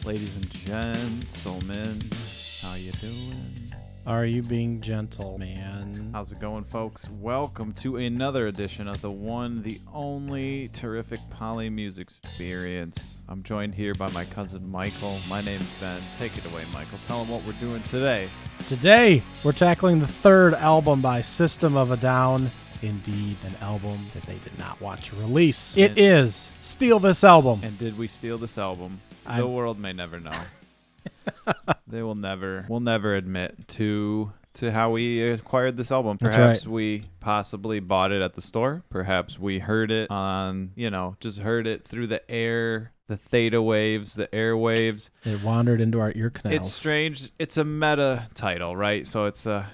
Ladies and gentlemen, how you doing? Are you being gentle, man? How's it going, folks? Welcome to another edition of the one, the only terrific Poly Music Experience. I'm joined here by my cousin Michael. My name's Ben. Take it away, Michael. Tell them what we're doing today. Today, we're tackling the third album by System of a Down. Indeed, an album that they did not watch release. It is Steal This Album. And did we steal this album? The world may never know. They will never admit to how we acquired this album. Perhaps we possibly bought it at the store. Perhaps we heard it on, just heard it through the air, the theta waves, the airwaves. It wandered into our ear canals. It's strange. It's a meta title, right? So it's a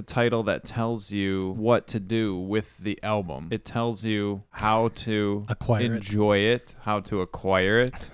title that tells you what to do with the album. It tells you how to enjoy it, how to acquire it.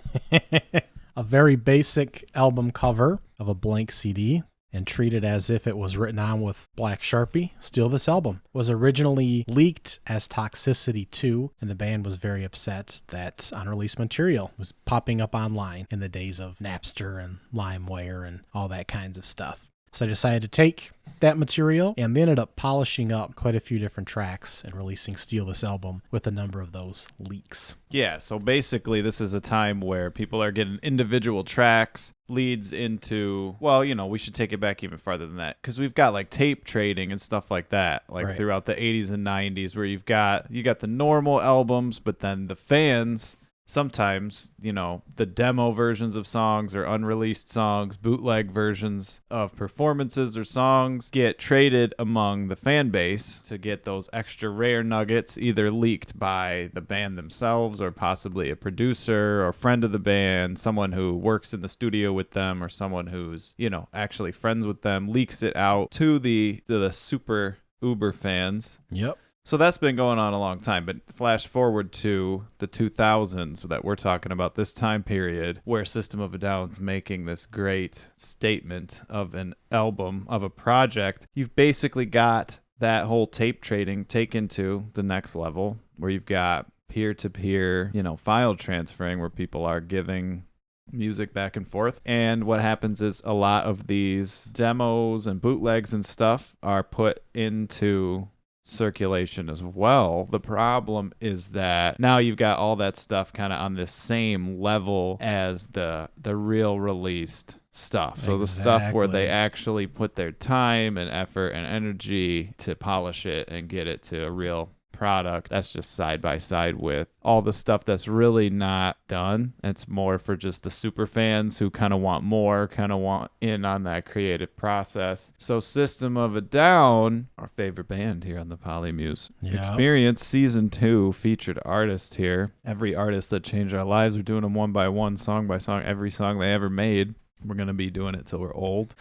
A very basic album cover of a blank CD and treat it as if it was written on with black Sharpie. Steal This Album was originally leaked as Toxicity 2, and the band was very upset that unreleased material was popping up online in the days of Napster and LimeWire and all that kinds of stuff. So I decided to take that material, and they ended up polishing up quite a few different tracks and releasing Steal This Album with a number of those leaks. Yeah, so basically this is a time where people are getting individual tracks, leads into, we should take it back even farther than that, because we've got like tape trading and stuff like that, throughout the 80s and 90s, where you got the normal albums, but then the fans... Sometimes, the demo versions of songs or unreleased songs, bootleg versions of performances or songs get traded among the fan base to get those extra rare nuggets, either leaked by the band themselves or possibly a producer or friend of the band, someone who works in the studio with them or someone who's, actually friends with them, leaks it out to the super uber fans. Yep. So that's been going on a long time, but flash forward to the 2000s that we're talking about, this time period where System of a Down's making this great statement of an album, of a project. You've basically got that whole tape trading taken to the next level, where you've got peer-to-peer, file transferring, where people are giving music back and forth. And what happens is a lot of these demos and bootlegs and stuff are put into circulation as well. The problem is that now you've got all that stuff kind of on the same level as the real released stuff. So the stuff where they actually put their time and effort and energy to polish it and get it to a real product, that's just side by side with all the stuff that's really not done. It's more for just the super fans who kind of want more, kind of want in on that creative process. So System of a Down, our favorite band here on the Polymuse Experience, Season 2 featured artist here. Every artist that changed our lives, we're doing them one by one, song by song, every song they ever made. We're going to be doing it till we're old.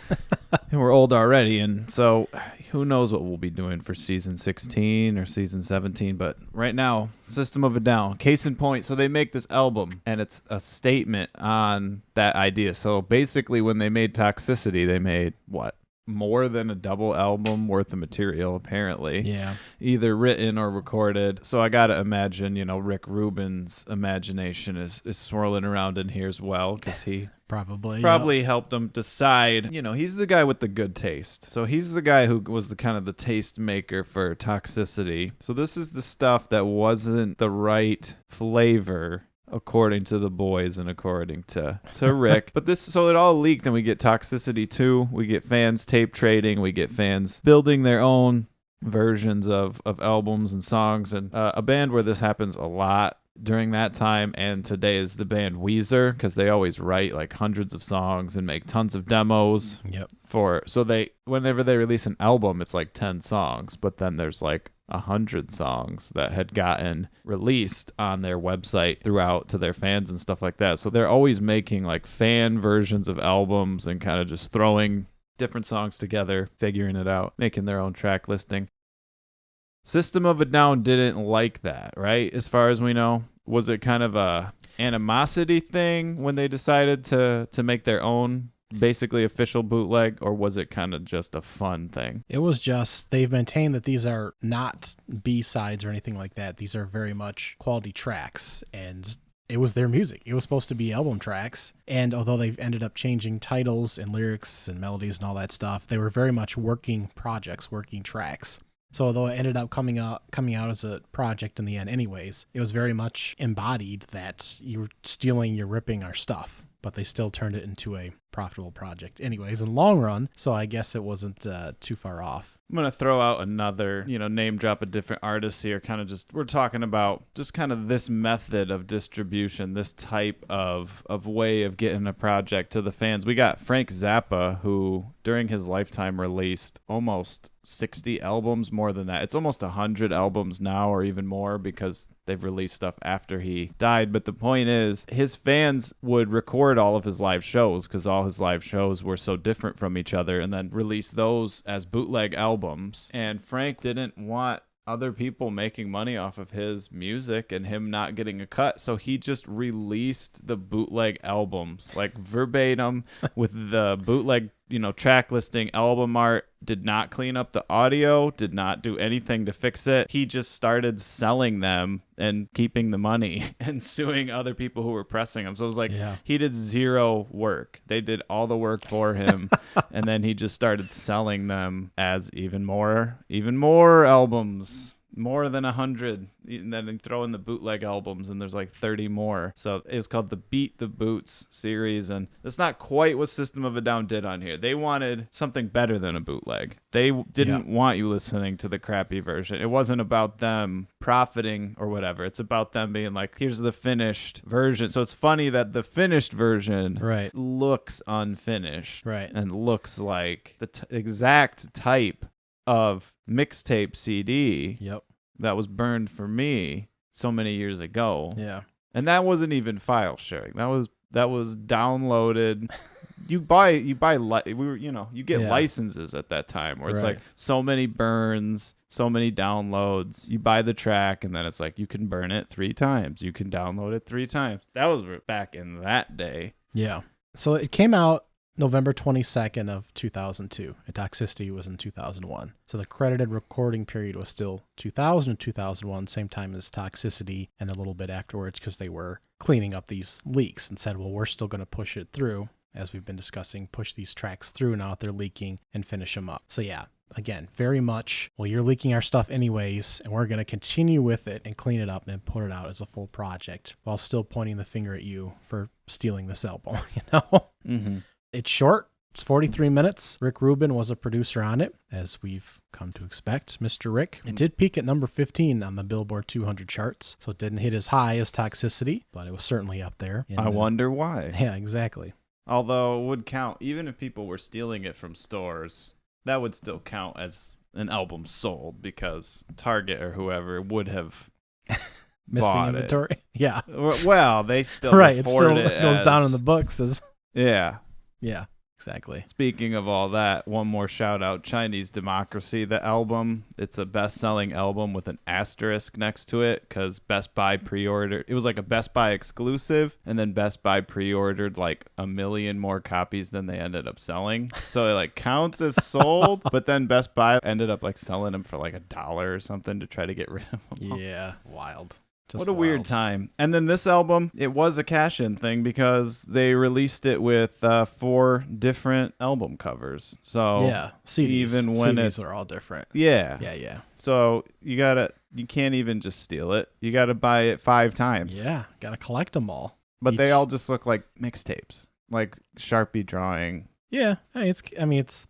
And we're old already. And so who knows what we'll be doing for season 16 or season 17. But right now, System of a Down, case in point. So they make this album and it's a statement on that idea. So basically when they made Toxicity, they made more than a double album worth of material, apparently. Yeah. Either written or recorded. So I got to imagine, Rick Rubin's imagination is swirling around in here as well, because he probably helped him decide. He's the guy with the good taste. So he's the guy who was the kind of the taste maker for Toxicity. So this is the stuff that wasn't the right flavor, according to the boys and according to Rick. But so it all leaked, and we get Toxicity 2, we get fans tape trading, we get fans building their own versions of albums and songs. And a band where this happens a lot during that time and today is the band Weezer, because they always write like hundreds of songs and make tons of demos. Yep. Whenever they release an album, it's like 10 songs, but then there's like 100 songs that had gotten released on their website throughout to their fans and stuff like that. So they're always making like fan versions of albums and kind of just throwing different songs together, figuring it out, making their own track listing. System of a Down didn't like that, right? As far as we know, was it kind of a animosity thing when they decided to make their own basically official bootleg, or was it kind of just a fun thing? It was just, they've maintained that these are not B-sides or anything like that. These are very much quality tracks, and it was their music. It was supposed to be album tracks. And although they've ended up changing titles and lyrics and melodies and all that stuff, they were very much working projects, working tracks. So although it ended up coming out as a project in the end anyways, it was very much embodied that you're stealing, you're ripping our stuff. But they still turned it into a profitable project anyways in the long run. So I guess it wasn't too far off. I'm going to throw out another, name drop a different artist here. We're talking about just kind of this method of distribution, this type of way of getting a project to the fans. We got Frank Zappa, who during his lifetime released almost 60 albums, more than that. It's almost 100 albums now or even more because they've released stuff after he died. But the point is, his fans would record all of his live shows because all his live shows were so different from each other and then release those as bootleg albums. And Frank didn't want other people making money off of his music and him not getting a cut. So he just released the bootleg albums, like verbatim with the bootleg, track listing, album art, did not clean up the audio, did not do anything to fix it. He just started selling them and keeping the money and suing other people who were pressing them. So it was like, He did zero work. They did all the work for him. And then he just started selling them as even more albums. More than 100, and then they throw in the bootleg albums, and there's like 30 more. So it's called the Beat the Boots series, and that's not quite what System of a Down did on here. They wanted something better than a bootleg. They didn't want you listening to the crappy version. It wasn't about them profiting or whatever. It's about them being like, here's the finished version. So it's funny that the finished version looks unfinished and looks like the exact type of mixtape CD that was burned for me so many years ago. Yeah. And that wasn't even file sharing. That was downloaded. You get licenses at that time where it's like so many burns, so many downloads. You buy the track and then it's like you can burn it 3 times. You can download it 3 times. That was back in that day. Yeah. So it came out November 22nd of 2002, and Toxicity was in 2001. So the credited recording period was still 2000 and 2001, same time as Toxicity, and a little bit afterwards because they were cleaning up these leaks and said, well, we're still going to push it through, as we've been discussing, push these tracks through now that they're leaking and finish them up. So yeah, again, very much, well, you're leaking our stuff anyways, and we're going to continue with it and clean it up and put it out as a full project while still pointing the finger at you for stealing this album, Mm-hmm. It's short. It's 43 minutes. Rick Rubin was a producer on it, as we've come to expect, Mr. Rick. It did peak at number 15 on the Billboard 200 charts, so it didn't hit as high as Toxicity, but it was certainly up there. I wonder why. Yeah, exactly. Although it would count, even if people were stealing it from stores, that would still count as an album sold because Target or whoever would have missing inventory. It. Yeah. Well, they still right. It still goes down in the books as Yeah, exactly. Speaking of all that, one more shout out, Chinese Democracy, the album. It's a best-selling album with an asterisk next to it because Best Buy pre-ordered. It was like a Best Buy exclusive, and then Best Buy pre-ordered like 1 million more copies than they ended up selling. So it like counts as sold, but then Best Buy ended up like selling them for like $1 or something to try to get rid of them. Yeah, wild. What a weird time. And then this album, it was a cash-in thing because they released it with 4 different album covers. So yeah, CDs. Even when CDs are all different. Yeah. Yeah. So you can't even just steal it. You got to buy it 5 times. Yeah, got to collect them all. But they all just look like mixtapes, like Sharpie drawing. Yeah, it's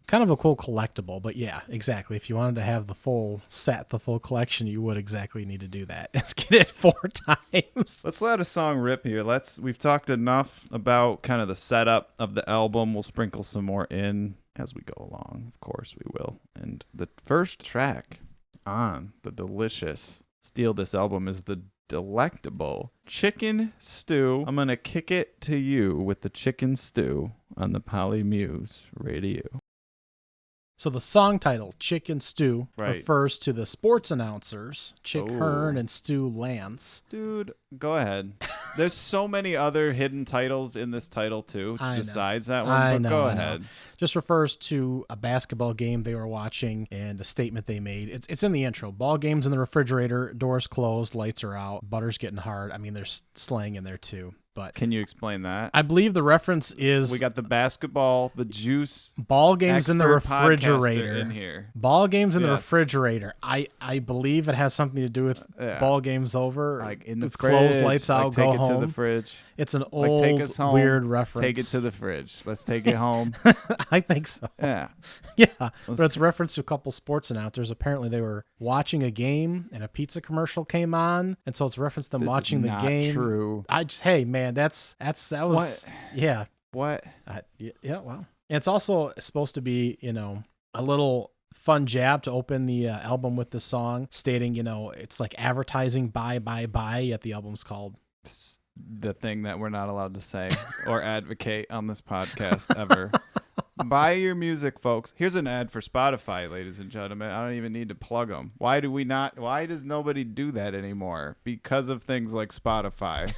kind of a cool collectible, but yeah, exactly. If you wanted to have the full set, the full collection, you would exactly need to do that. Let's get it 4 times. Let's let a song rip here. We've talked enough about kind of the setup of the album. We'll sprinkle some more in as we go along. Of course we will. And the first track on the delicious Steal This album is the delectable Chicken Stew. I'm going to kick it to you with the Chicken Stew on the Polymuse Radio. So the song title, Chicken Stew, refers to the sports announcers, Chick Hearn and Stu Lance. Dude, go ahead. There's so many other hidden titles in this title too, I know. besides that one. I But know, go I know. ahead. Just refers to a basketball game they were watching and a statement they made. It's in the intro. Ball games in the refrigerator, doors closed, lights are out, butter's getting hard. I mean, there's slang in there too. But Can you explain that? I believe the reference is We got the basketball, the juice. ball games in the expert podcaster refrigerator. in here. Ball games in the Yes. refrigerator. I believe it has something to do with Yeah. ball games over. Like in the it's fridge. closed, lights like out, take go it home. to the fridge. It's an Like old take us home. weird reference. Take it to the fridge. Let's take it home. I think so. Yeah. Yeah, but it's a reference to a couple sports announcers. Apparently, they were watching a game and a pizza commercial came on, and so it's a reference to them This watching is the not game. true. Hey man, that was What? yeah. What? Yeah, well. And it's also supposed to be, a little fun jab to open the album with the song, stating, it's like advertising buy, yet the album's called. It's the thing that we're not allowed to say or advocate on this podcast ever. Buy your music, folks. Here's an ad for Spotify, ladies and gentlemen. I don't even need to plug them. Why does nobody do that anymore? Because of things like Spotify.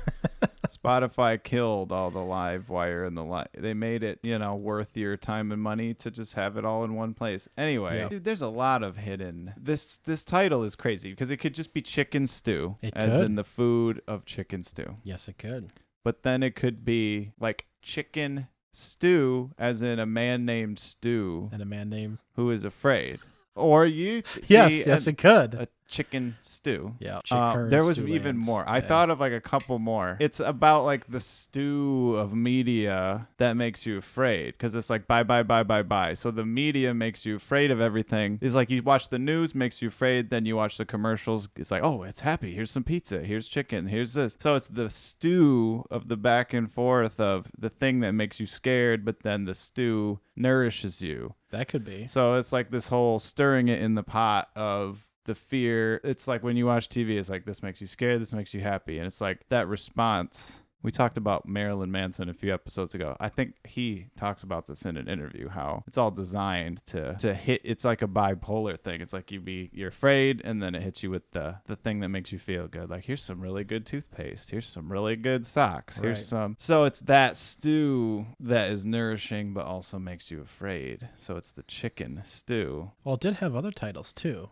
Spotify killed all the live wire and they made it, worth your time and money to just have it all in one place. Anyway, Dude, there's a lot of hidden. This title is crazy because it could just be chicken stew, in the food of chicken stew. Yes, it could. But then it could be like chicken stew, as in a man named Stu, And a man named. who is afraid. Or you Yes, it could. a chicken stew. Yeah. There was even more. I thought of like a couple more. It's about like the stew of media that makes you afraid, because it's like buy. So the media makes you afraid of everything. It's like you watch the news, makes you afraid. Then you watch the commercials. It's like, oh, it's happy. Here's some pizza. Here's chicken. Here's this. So it's the stew of the back and forth of the thing that makes you scared, but then the stew nourishes you. That could be. So it's like this whole stirring it in the pot of the fear. It's like when you watch TV, it's like, this makes you scared, this makes you happy. And it's like that response. We talked about Marilyn Manson a few episodes ago. I think he talks about this in an interview, how it's all designed to hit. It's like a bipolar thing. It's like you're afraid, and then it hits you with the thing that makes you feel good. Like, here's some really good toothpaste. Here's some really good socks. Here's some. So it's that stew that is nourishing, but also makes you afraid. So it's the chicken stew. Well, it did have other titles too.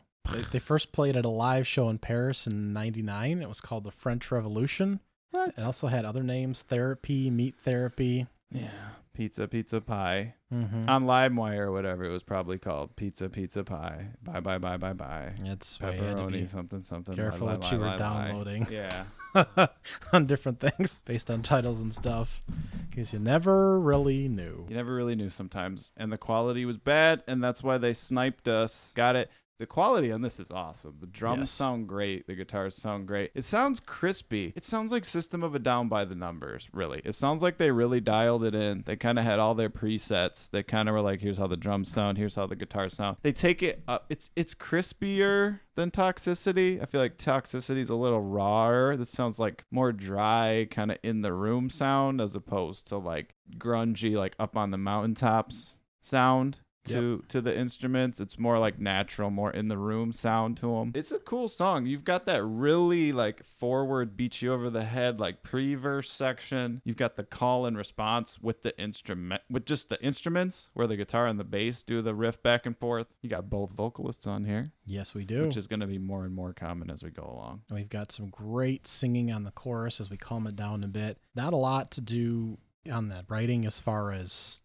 They first played at a live show in Paris in '99. It was called the French Revolution. What? It also had other names: Therapy, Meat Therapy. Yeah. Pizza pie. Mm-hmm. On LimeWire or whatever, it was probably called pizza pie. Bye. It's why you had to Pepperoni, be something. careful what you were downloading. Yeah. on different things based on titles and stuff, because you never really knew. You never really knew sometimes. And the quality was bad, and that's why they sniped us. Got it. The quality on this is awesome. The drums sound great. The guitars sound great. It sounds crispy. It sounds like System of a Down by the numbers, really. It sounds like they really dialed it in. They kind of had all their presets. They kind of were like, here's how the drums sound. Here's how the guitars sound. They take it up. It's crispier than Toxicity. I feel like Toxicity is a little rawer. This sounds like more dry, kind of in the room sound, as opposed to like grungy, like up on the mountaintops sound. To the instruments. It's more like natural, more in the room sound to them. It's a cool song. You've got that really like forward, beat you over the head, like pre-verse section. You've got the call and response with the instrument, with just the instruments, where the guitar and the bass do the riff back and forth. You got both vocalists on here. Yes, we do. Which is going to be more and more common as we go along. We've got some great singing on the chorus as we calm it down a bit. Not a lot to do on that writing as far as,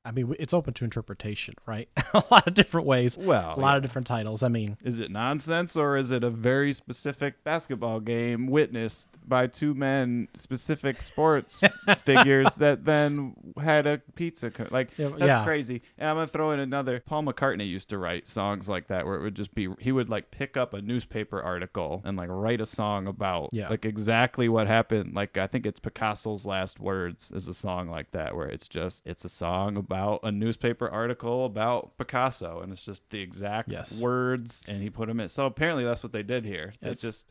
I mean, it's open to interpretation, right? A lot of different ways. Well, a lot of different titles. I mean, is it nonsense, or is it a very specific basketball game witnessed by two men, specific sports figures that then had a pizza? That's crazy. And I'm going to throw in another. Paul McCartney used to write songs like that, where it would just be, he would like pick up a newspaper article and like write a song about like exactly what happened. Like, I think it's Picasso's Last Words is a song like that, where it's a song about a newspaper article about Picasso, and it's just the exact words, and he put them in. So apparently that's what they did here. It's just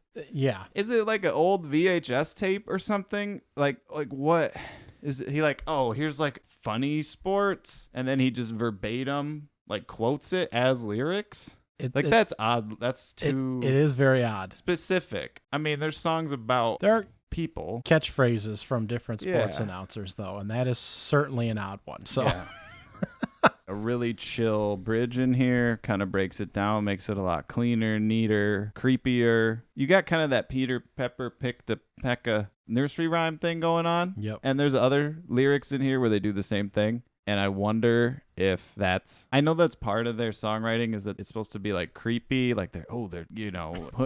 is it like an old VHS tape or something? Like what is it? He like, oh, here's like funny sports, and then he just verbatim like quotes it as lyrics. That's odd. That's too. It is very odd. Specific. I mean, there's songs about there are people. Catchphrases from different sports Yeah. announcers, though, and that is certainly an odd one. So Yeah. A really chill bridge in here kind of breaks it down, makes it a lot cleaner, neater, creepier. You got kind of that Peter Pepper picked a Pekka nursery rhyme thing going on. Yep. And there's other lyrics in here where they do the same thing. And I wonder if I know that's part of their songwriting, is that it's supposed to be like creepy, like they're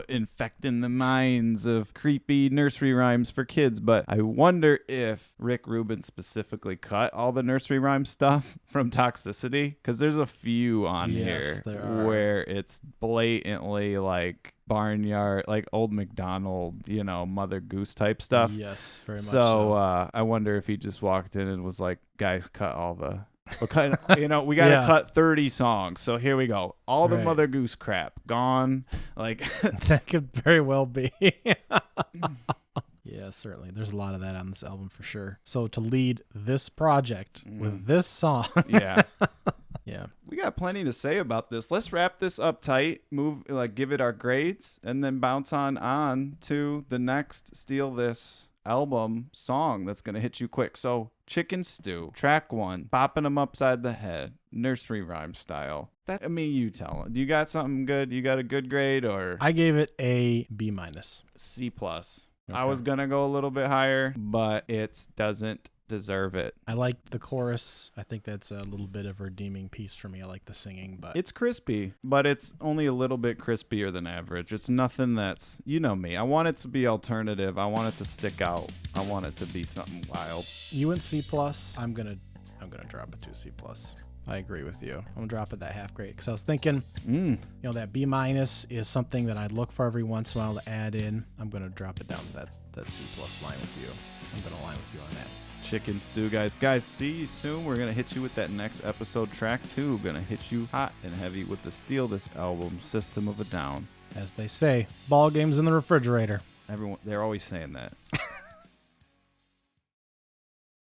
infecting the minds of creepy nursery rhymes for kids. But I wonder if Rick Rubin specifically cut all the nursery rhyme stuff from Toxicity, because there's a few on here there are. where it's blatantly like barnyard, like old McDonald, Mother Goose type stuff. Yes, very much So I wonder if he just walked in and was like, guys, cut all the... we got to cut 30 songs. So here we go. All the Right. Mother Goose crap gone. Like, That could very well be. Yeah, certainly. There's a lot of that on this album for sure. So to lead this project with this song. yeah. Yeah. We got plenty to say about this. Let's wrap this up tight, give it our grades, and then bounce on to the next Steal This album song that's going to hit you quick. So Chicken Stew, track 1, bopping them upside the head, nursery rhyme style. You tell. Do you got something good? You got a good grade or? I gave it a B-. C+. Okay. I was going to go a little bit higher, but it doesn't deserve it. I like the chorus. I think that's a little bit of a redeeming piece for me. I like the singing, but It's crispy, but it's only a little bit crispier than average. It's nothing that's, me. I want it to be alternative. I want it to stick out. I want it to be something wild. you went C+. I'm gonna drop it to C+. I agree with you. I'm gonna drop it that half grade because I was thinking, that B- is something that I'd look for every once in a while to add in. I'm gonna drop it down to that C+ line with you. I'm gonna line with you on that. Chicken Stew, guys, see you soon. We're gonna hit you with that next episode, track 2. Gonna hit you hot and heavy with the Steal This album, System of a Down. As they say, ball games in the refrigerator. They're always saying that.